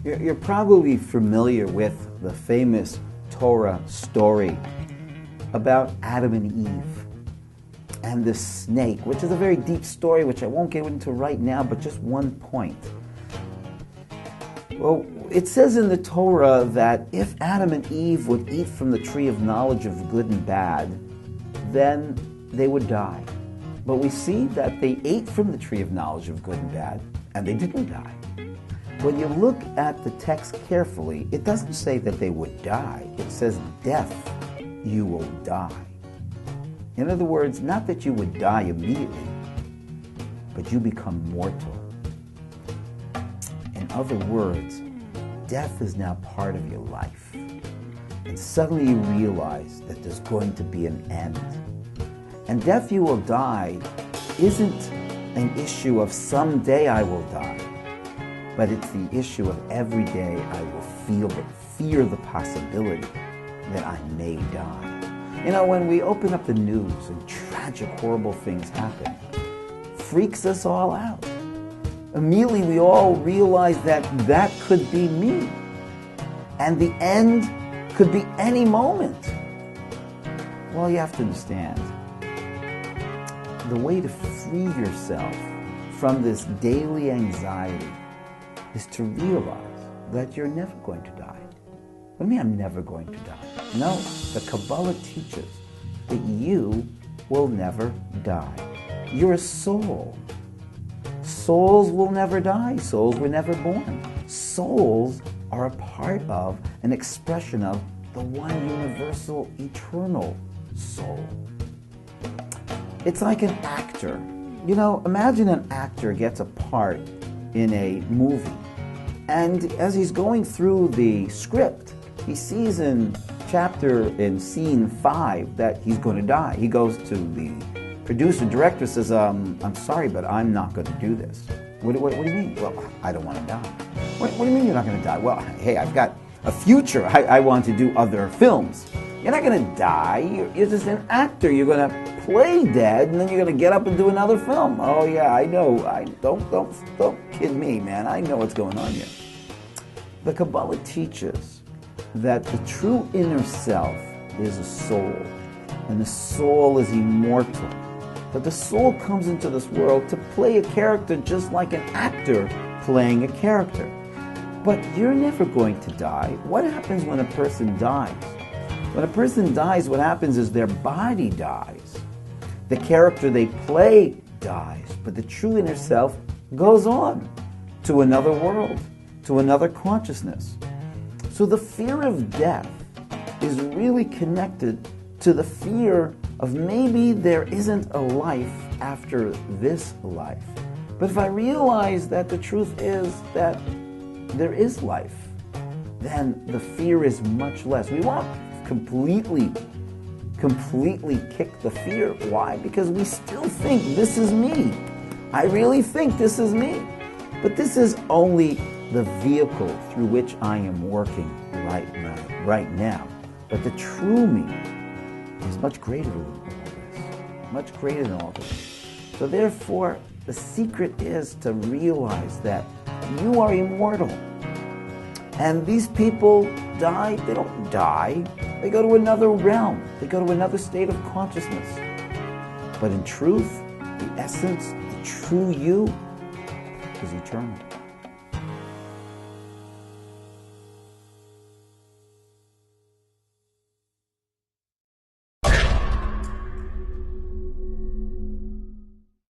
You're probably familiar with the famous Torah story about Adam and Eve and the snake, which is a very deep story, which I won't get into right now, but just one point. Well, it says in the Torah that if Adam and Eve would eat from the tree of knowledge of good and bad, then they would die. But we see that they ate from the tree of knowledge of good and bad, and they didn't die. When you look at the text carefully, it doesn't say that they would die. It says, death, you will die. In other words, not that you would die immediately, but you become mortal. In other words, death is now part of your life. And suddenly you realize that there's going to be an end. And death, you will die isn't an issue of someday I will die, but it's the issue of every day I will fear the possibility that I may die. You know, when we open up the news and tragic, horrible things happen, freaks us all out. Immediately we all realize that that could be me. And the end could be any moment. Well, you have to understand, the way to free yourself from this daily anxiety is to realize that you're never going to die. What do you mean I'm never going to die? No, the Kabbalah teaches that you will never die. You're a soul. Souls will never die. Souls were never born. Souls are a part of, an expression of, the one universal, eternal soul. It's like an actor. You know, imagine an actor gets a part in a movie, and as he's going through the script, he sees in scene 5 that he's going to die. He goes to the producer, director, says, I'm sorry, but I'm not going to do this. What do you mean? Well, I don't want to die. What do you mean you're not going to die? Well, hey, I've got a future. I want to do other films. You're not going to die. You're just an actor. You're going to play dead, and then you're going to get up and do another film. Oh, yeah, I know. Don't kid me, man. I know what's going on here. The Kabbalah teaches that the true inner self is a soul, and the soul is immortal. But the soul comes into this world to play a character just like an actor playing a character. But you're never going to die. What happens when a person dies? When a person dies, what happens is their body dies. The character they play dies, but the true inner self goes on to another world, to another consciousness. So the fear of death is really connected to the fear of maybe there isn't a life after this life. But if I realize that the truth is that there is life, then the fear is much less. We won't completely kick the fear. Why? Because we still think this is me. I really think this is me. But this is only the vehicle through which I am working right now. But the true me is much greater than all this. Much greater than all this. So therefore, the secret is to realize that you are immortal. And these people die, they don't die. They go to another realm. They go to another state of consciousness. But in truth, the essence, the true you, is eternal.